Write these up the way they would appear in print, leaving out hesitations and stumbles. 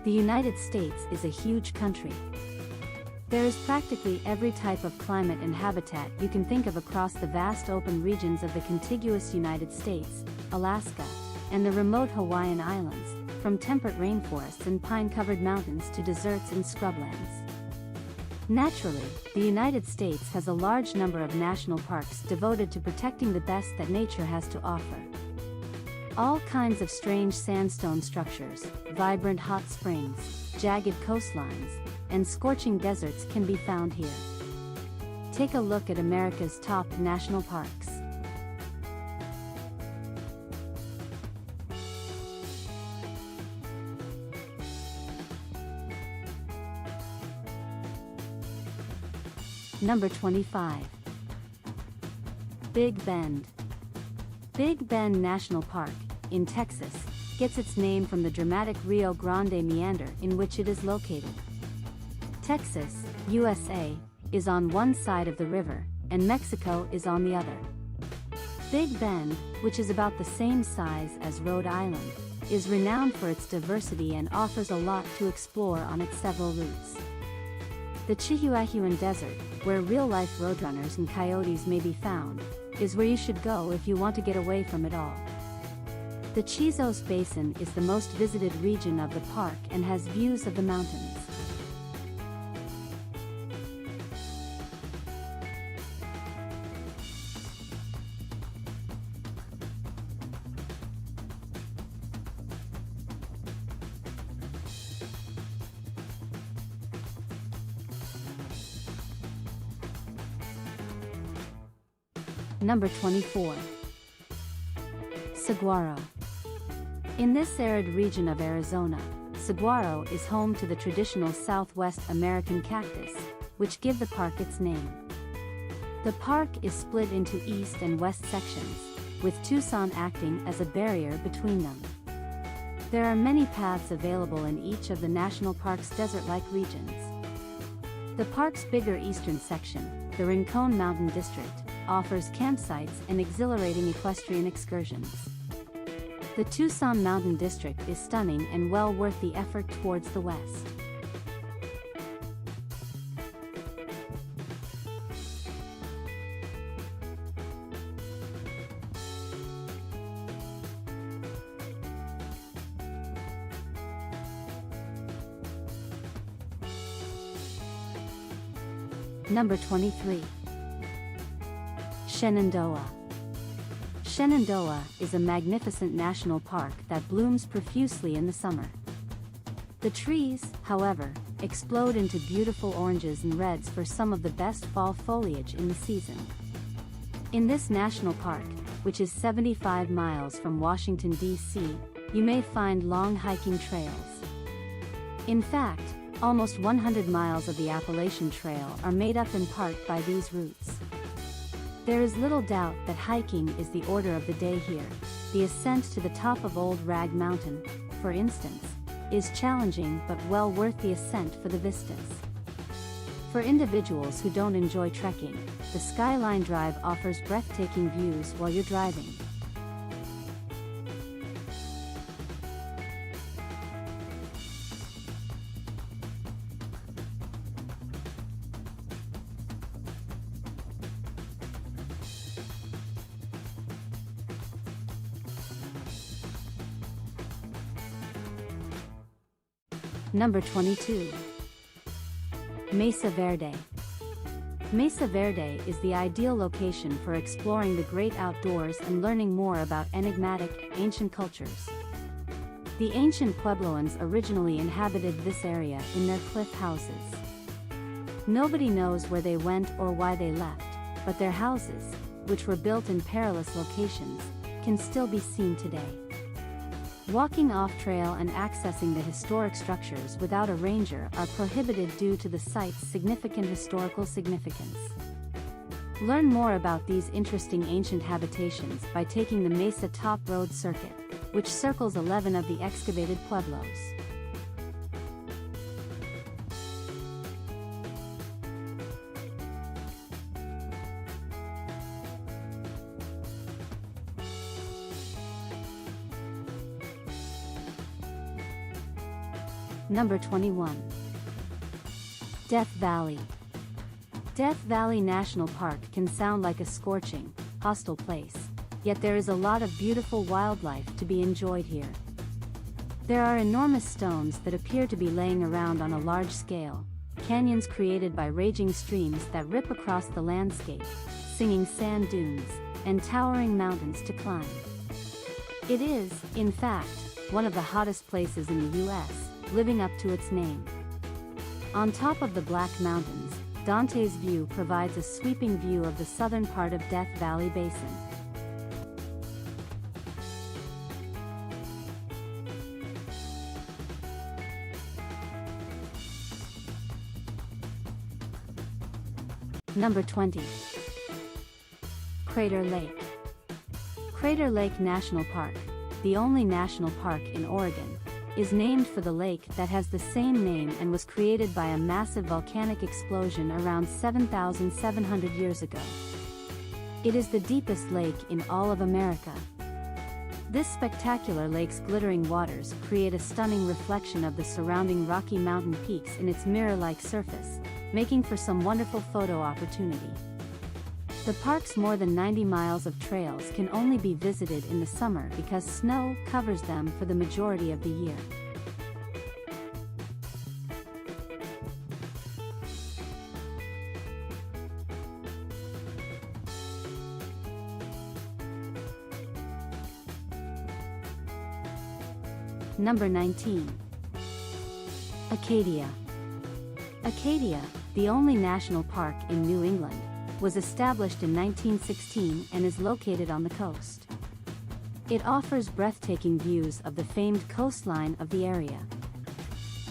The United States is a huge country. There is practically every type of climate and habitat you can think of across the vast open regions of the contiguous United States, Alaska, and the remote Hawaiian Islands, from temperate rainforests and pine-covered mountains to deserts and scrublands. Naturally, the United States has a large number of national parks devoted to protecting the best that nature has to offer. All kinds of strange sandstone structures, vibrant hot springs, jagged coastlines, and scorching deserts can be found here. Take a look at America's top national parks. Number 25. Big Bend. Big Bend National Park, in Texas, gets its name from the dramatic Rio Grande meander in which it is located. Texas, USA, is on one side of the river, and Mexico is on the other. Big Bend, which is about the same size as Rhode Island, is renowned for its diversity and offers a lot to explore on its several routes. The Chihuahuan Desert, where real-life roadrunners and coyotes may be found, is where you should go if you want to get away from it all. The Chizos Basin is the most visited region of the park and has views of the mountains. Number 24. Saguaro. In this arid region of Arizona, saguaro is home to the traditional Southwest American cactus, which give the park its name. The park is split into east and west sections, with Tucson acting as a barrier between them. There are many paths available in each of the national park's desert-like regions. The park's bigger eastern section, the Rincon Mountain District, offers campsites and exhilarating equestrian excursions. The Tucson Mountain District is stunning and well worth the effort towards the west. Number 23. Shenandoah. Shenandoah is a magnificent national park that blooms profusely in the summer. The trees, however, explode into beautiful oranges and reds for some of the best fall foliage in the season. In this national park, which is 75 miles from Washington, D.C., you may find long hiking trails. In fact, almost 100 miles of the Appalachian Trail are made up in part by these routes. There is little doubt that hiking is the order of the day here. The ascent to the top of Old Rag Mountain, for instance, is challenging but well worth the ascent for the vistas. For individuals who don't enjoy trekking, the Skyline Drive offers breathtaking views while you're driving. Number 22. Mesa Verde. Mesa Verde is the ideal location for exploring the great outdoors and learning more about enigmatic, ancient cultures. The ancient Puebloans originally inhabited this area in their cliff houses. Nobody knows where they went or why they left, but their houses, which were built in perilous locations, can still be seen today. Walking off-trail and accessing the historic structures without a ranger are prohibited due to the site's significant historical significance. Learn more about these interesting ancient habitations by taking the Mesa Top Road Circuit, which circles 11 of the excavated pueblos. Number 21. Death Valley. Death Valley National Park can sound like a scorching, hostile place, yet there is a lot of beautiful wildlife to be enjoyed here. There are enormous stones that appear to be laying around on a large scale, canyons created by raging streams that rip across the landscape, singing sand dunes, and towering mountains to climb. It is, in fact, one of the hottest places in the U.S., living up to its name. On top of the Black Mountains, Dante's View provides a sweeping view of the southern part of Death Valley Basin. Number 20. Crater Lake. Crater Lake National Park, the only national park in Oregon, is named for the lake that has the same name and was created by a massive volcanic explosion around 7,700 years ago. It is the deepest lake in all of America. This spectacular lake's glittering waters create a stunning reflection of the surrounding Rocky Mountain peaks in its mirror-like surface, making for some wonderful photo opportunity. The park's more than 90 miles of trails can only be visited in the summer because snow covers them for the majority of the year. Number 19. Acadia. Acadia, the only national park in New England, was established in 1916 and is located on the coast. It offers breathtaking views of the famed coastline of the area.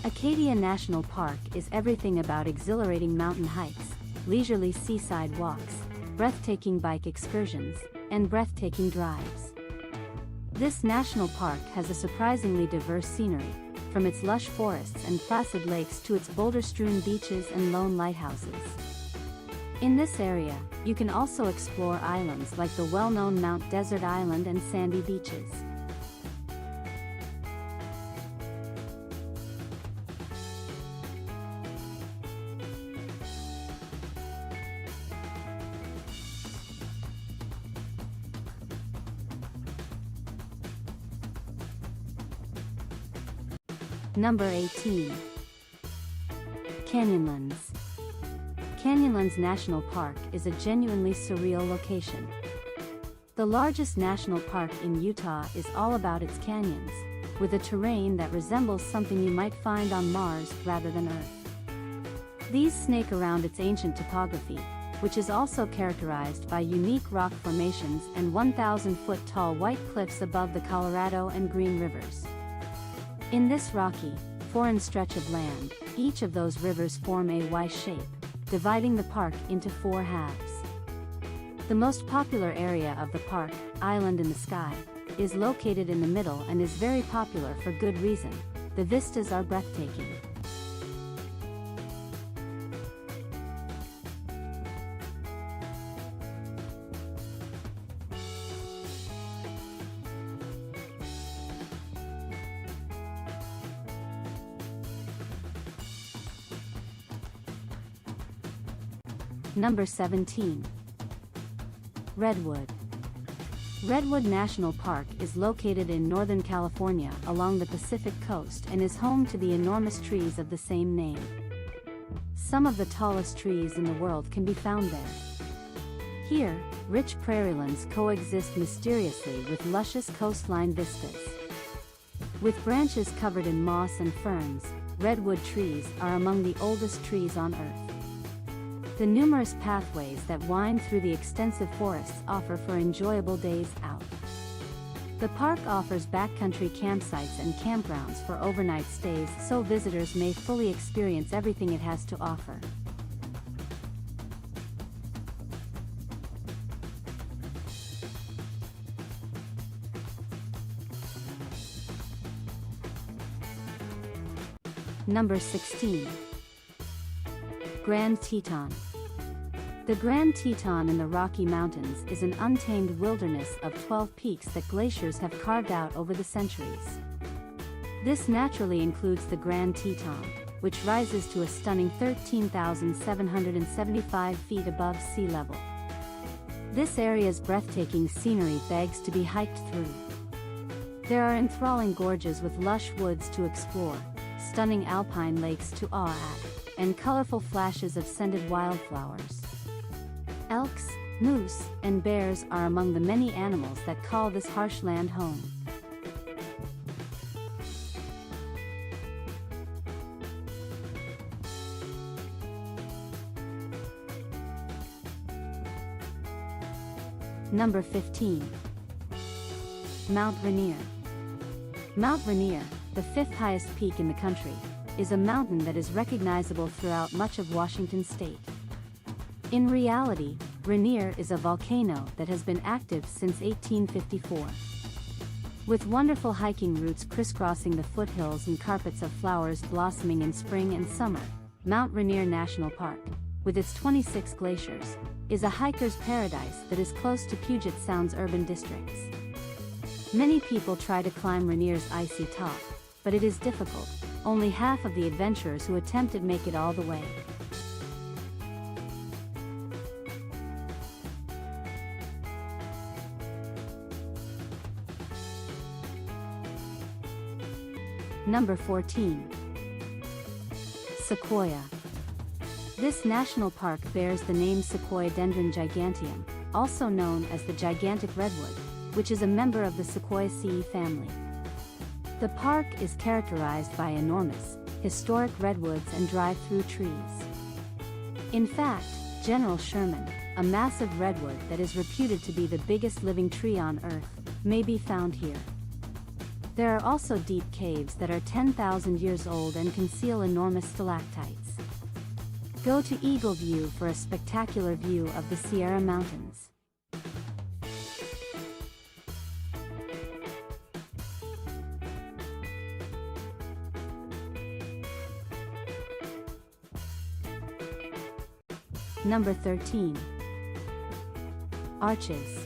Acadia National Park is everything about exhilarating mountain hikes, leisurely seaside walks, breathtaking bike excursions, and breathtaking drives. This national park has a surprisingly diverse scenery, from its lush forests and placid lakes to its boulder-strewn beaches and lone lighthouses. In this area, you can also explore islands like the well-known Mount Desert Island and sandy beaches. Number 18. Canyonlands. Canyonlands National Park is a genuinely surreal location. The largest national park in Utah is all about its canyons, with a terrain that resembles something you might find on Mars rather than Earth. These snake around its ancient topography, which is also characterized by unique rock formations and 1,000-foot tall white cliffs above the Colorado and Green Rivers. In this rocky, foreign stretch of land, each of those rivers form a Y shape, dividing the park into 4 halves. The most popular area of the park, Island in the Sky, is located in the middle and is very popular for good reason. The vistas are breathtaking. Number 17. Redwood. Redwood National Park is located in Northern California along the Pacific coast and is home to the enormous trees of the same name. Some of the tallest trees in the world can be found there. Here, rich prairielands coexist mysteriously with luscious coastline vistas. With branches covered in moss and ferns, redwood trees are among the oldest trees on Earth. The numerous pathways that wind through the extensive forests offer for enjoyable days out. The park offers backcountry campsites and campgrounds for overnight stays so visitors may fully experience everything it has to offer. Number 16. Grand Teton. The Grand Teton in the Rocky Mountains is an untamed wilderness of 12 peaks that glaciers have carved out over the centuries. This naturally includes the Grand Teton, which rises to a stunning 13,775 feet above sea level. This area's breathtaking scenery begs to be hiked through. There are enthralling gorges with lush woods to explore, stunning alpine lakes to awe at, and colorful flashes of scented wildflowers. Elks, moose, and bears are among the many animals that call this harsh land home. Number 15. Mount Rainier. Mount Rainier, the fifth highest peak in the country, is a mountain that is recognizable throughout much of Washington state. In reality, Rainier is a volcano that has been active since 1854. With wonderful hiking routes crisscrossing the foothills and carpets of flowers blossoming in spring and summer, Mount Rainier National Park, with its 26 glaciers, is a hiker's paradise that is close to Puget Sound's urban districts. Many people try to climb Rainier's icy top, but it is difficult. Only half of the adventurers who attempt it make it all the way. Number 14. Sequoia. This national park bears the name Sequoia dendron giganteum, also known as the gigantic redwood, which is a member of the Sequoiaceae family. The park is characterized by enormous, historic redwoods and drive-through trees. In fact, General Sherman, a massive redwood that is reputed to be the biggest living tree on Earth, may be found here. There are also deep caves that are 10,000 years old and conceal enormous stalactites. Go to Eagle View for a spectacular view of the Sierra Mountains. Number 13. Arches.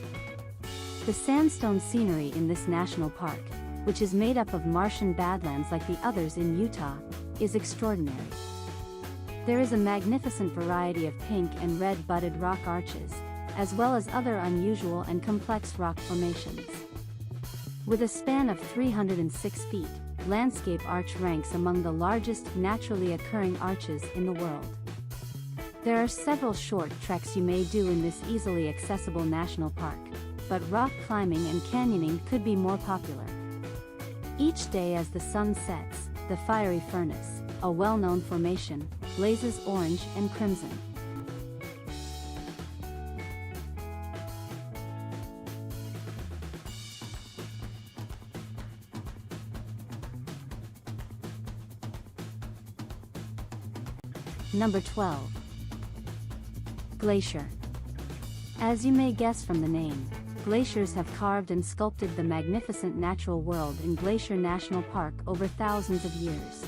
The sandstone scenery in this national park, which is made up of Martian badlands like the others in Utah, is extraordinary. There is a magnificent variety of pink and red budded rock arches, as well as other unusual and complex rock formations. With a span of 306 feet, Landscape Arch ranks among the largest naturally occurring arches in the world. There are several short treks you may do in this easily accessible national park, but rock climbing and canyoning could be more popular. Each day as the sun sets, the fiery furnace, a well-known formation, blazes orange and crimson. Number 12. Glacier. As you may guess from the name, glaciers have carved and sculpted the magnificent natural world in Glacier National Park over thousands of years.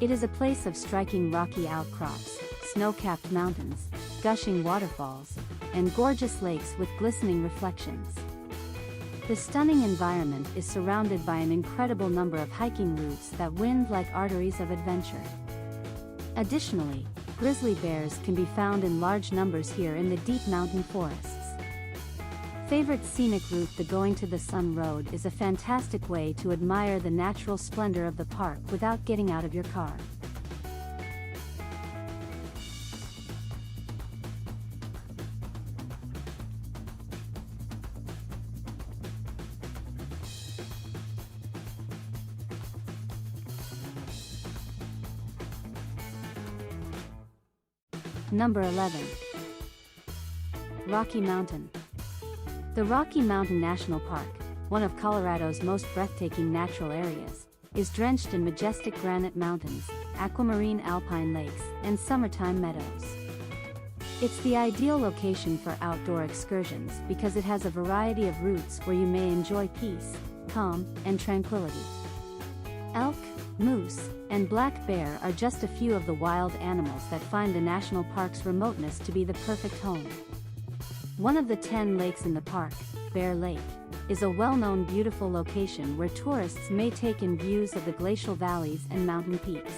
It is a place of striking rocky outcrops, snow-capped mountains, gushing waterfalls, and gorgeous lakes with glistening reflections. The stunning environment is surrounded by an incredible number of hiking routes that wind like arteries of adventure. Additionally, grizzly bears can be found in large numbers here in the deep mountain forests. Favorite scenic route, the Going to the Sun Road, is a fantastic way to admire the natural splendor of the park without getting out of your car. Number 11. Rocky Mountain. The Rocky Mountain National Park, one of Colorado's most breathtaking natural areas, is drenched in majestic granite mountains, aquamarine alpine lakes, and summertime meadows. It's the ideal location for outdoor excursions because it has a variety of routes where you may enjoy peace, calm, and tranquility. Elk, moose, and black bear are just a few of the wild animals that find the national park's remoteness to be the perfect home. One of the 10 lakes in the park, Bear Lake, is a well-known beautiful location where tourists may take in views of the glacial valleys and mountain peaks.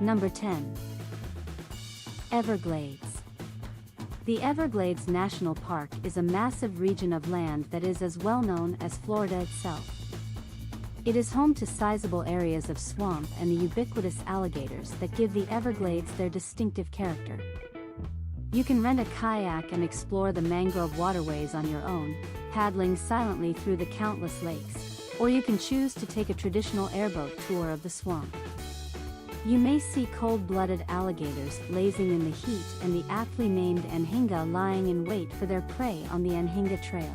Number 10. Everglades. The Everglades National Park is a massive region of land that is as well known as Florida itself. It is home to sizable areas of swamp and the ubiquitous alligators that give the Everglades their distinctive character. You can rent a kayak and explore the mangrove waterways on your own, paddling silently through the countless lakes, or you can choose to take a traditional airboat tour of the swamp. You may see cold-blooded alligators lazing in the heat and the aptly named anhinga lying in wait for their prey on the Anhinga Trail.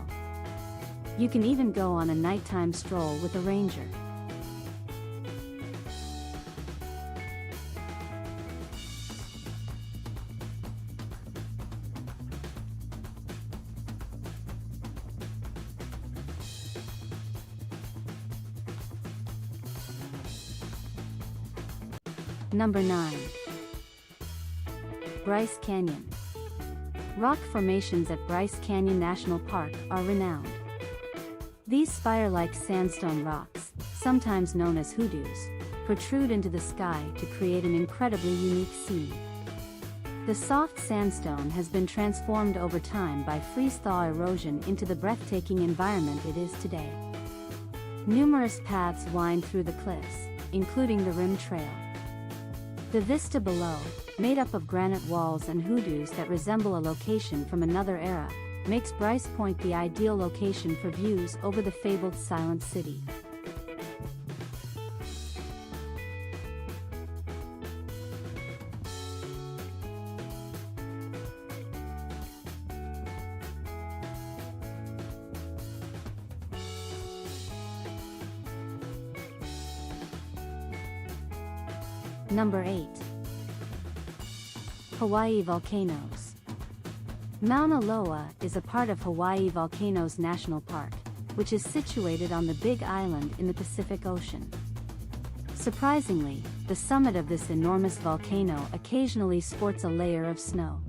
You can even go on a nighttime stroll with a ranger. Number 9. Bryce Canyon. Rock formations at Bryce Canyon National Park are renowned. These spire-like sandstone rocks, sometimes known as hoodoos, protrude into the sky to create an incredibly unique scene. The soft sandstone has been transformed over time by freeze-thaw erosion into the breathtaking environment it is today. Numerous paths wind through the cliffs, including the Rim Trail. The vista below, made up of granite walls and hoodoos that resemble a location from another era, makes Bryce Point the ideal location for views over the fabled Silent City. Number 8. Hawaii volcanoes. Mauna Loa is a part of Hawaii Volcanoes National Park, which is situated on the Big Island in the Pacific Ocean. Surprisingly, the summit of this enormous volcano occasionally sports a layer of snow.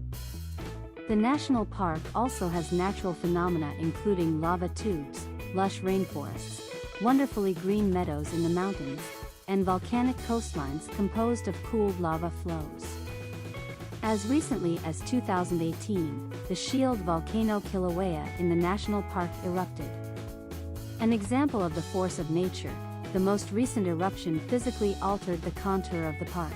The national park also has natural phenomena including lava tubes, lush rainforests, wonderfully green meadows in the mountains, and volcanic coastlines composed of cooled lava flows. As recently as 2018, the shield volcano Kilauea in the national park erupted. An example of the force of nature, the most recent eruption physically altered the contour of the park.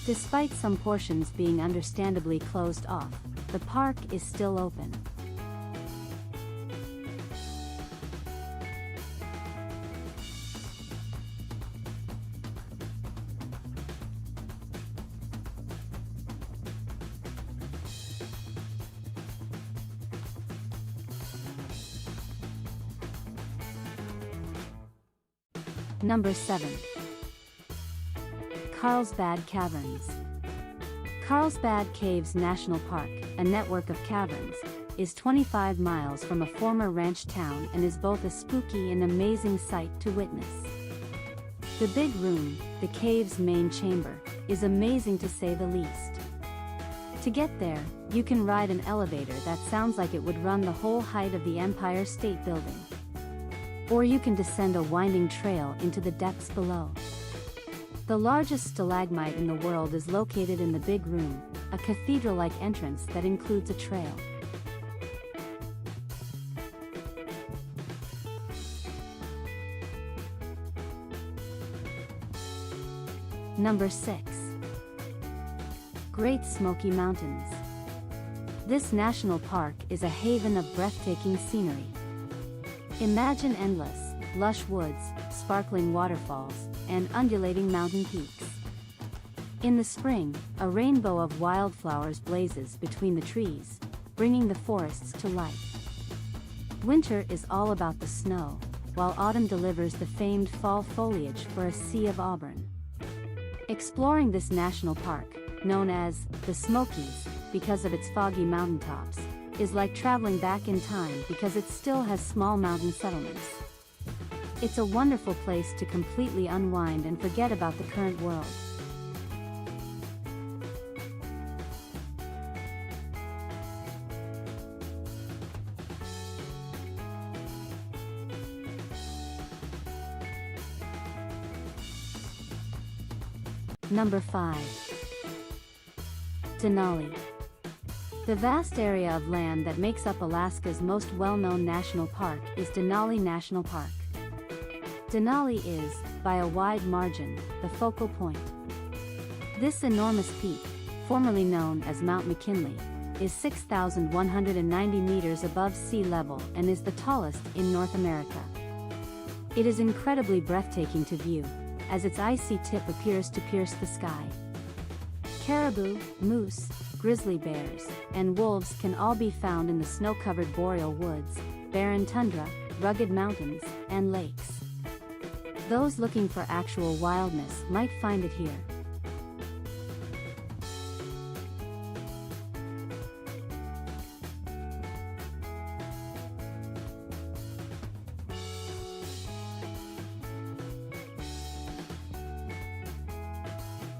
Despite some portions being understandably closed off, the park is still open. Number 7. Carlsbad Caverns. Carlsbad Caves National Park, a network of caverns, is 25 miles from a former ranch town and is both a spooky and amazing sight to witness. The big room, the cave's main chamber, is amazing to say the least. To get there, you can ride an elevator that sounds like it would run the whole height of the Empire State Building. Or you can descend a winding trail into the depths below. The largest stalagmite in the world is located in the big room, a cathedral-like entrance that includes a trail. Number 6. Great Smoky Mountains. This national park is a haven of breathtaking scenery. Imagine endless, lush woods, sparkling waterfalls, and undulating mountain peaks. In the spring, a rainbow of wildflowers blazes between the trees, bringing the forests to life. Winter is all about the snow, while autumn delivers the famed fall foliage for a sea of auburn. Exploring this national park, known as the Smokies, because of its foggy mountaintops, is like traveling back in time because it still has small mountain settlements. It's a wonderful place to completely unwind and forget about the current world. Number 5. Denali. The vast area of land that makes up Alaska's most well-known national park is Denali National Park. Denali is, by a wide margin, the focal point. This enormous peak, formerly known as Mount McKinley, is 6,190 meters above sea level and is the tallest in North America. It is incredibly breathtaking to view, as its icy tip appears to pierce the sky. Caribou, moose, grizzly bears, and wolves can all be found in the snow-covered boreal woods, barren tundra, rugged mountains, and lakes. Those looking for actual wildness might find it here.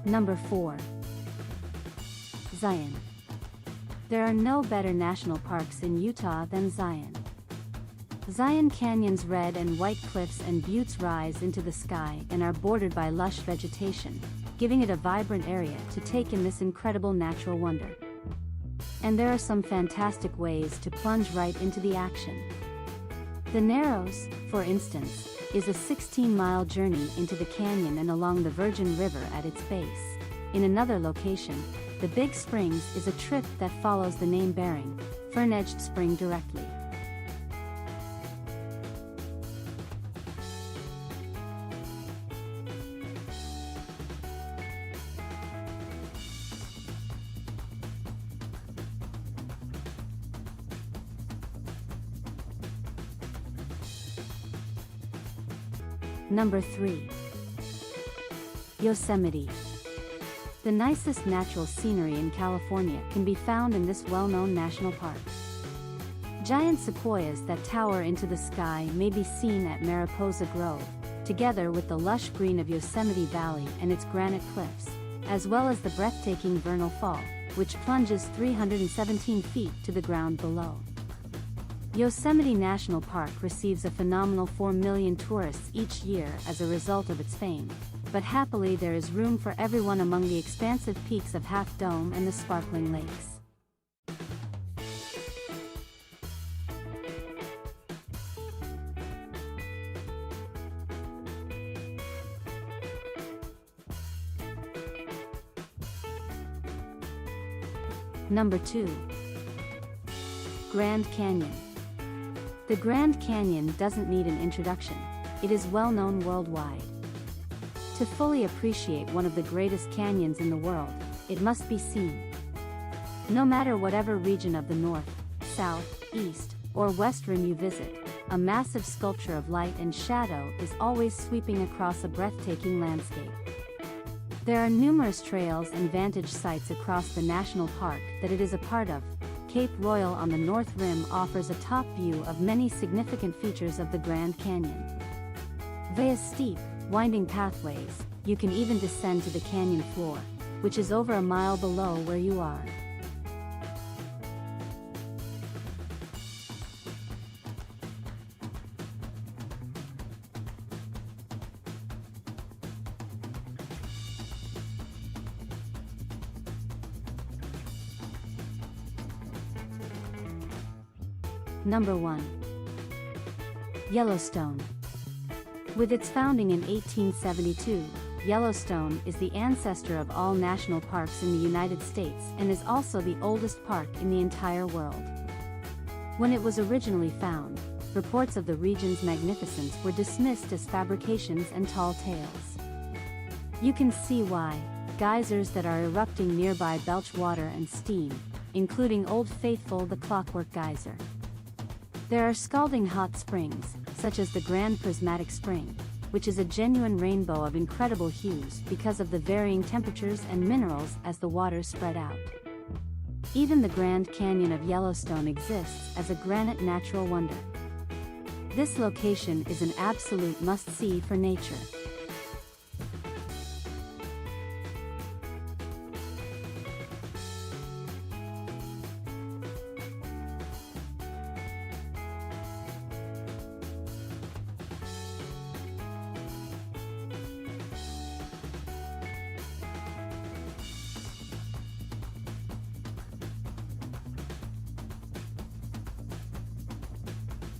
Number 4. Zion. There are no better national parks in Utah than Zion. Zion Canyon's red and white cliffs and buttes rise into the sky and are bordered by lush vegetation, giving it a vibrant area to take in this incredible natural wonder. And there are some fantastic ways to plunge right into the action. The Narrows, for instance, is a 16-mile journey into the canyon and along the Virgin River at its base. In another location, the Big Springs is a trip that follows the name-bearing, fern-edged spring directly. Number 3. Yosemite. The nicest natural scenery in California can be found in this well-known national park. Giant sequoias that tower into the sky may be seen at Mariposa Grove, together with the lush green of Yosemite Valley and its granite cliffs, as well as the breathtaking Vernal Fall, which plunges 317 feet to the ground below. Yosemite National Park receives a phenomenal 4 million tourists each year as a result of its fame, but happily there is room for everyone among the expansive peaks of Half Dome and the sparkling lakes. Number 2. Grand Canyon. The Grand Canyon doesn't need an introduction. It is well known worldwide. To fully appreciate one of the greatest canyons in the world, it must be seen. No matter whatever region of the north, south, east, or west rim you visit, a massive sculpture of light and shadow is always sweeping across a breathtaking landscape. There are numerous trails and vantage sites across the national park that it is a part of. Cape Royal on the north rim offers a top view of many significant features of the Grand Canyon. Via steep, winding pathways, you can even descend to the canyon floor, which is over a mile below where you are. Number 1. Yellowstone. With its founding in 1872, Yellowstone is the ancestor of all national parks in the United States and is also the oldest park in the entire world. When it was originally found, reports of the region's magnificence were dismissed as fabrications and tall tales. You can see why. Geysers that are erupting nearby belch water and steam, including Old Faithful the Clockwork Geyser. There are scalding hot springs, such as the Grand Prismatic Spring, which is a genuine rainbow of incredible hues because of the varying temperatures and minerals as the waters spread out. Even the Grand Canyon of Yellowstone exists as a granite natural wonder. This location is an absolute must-see for nature.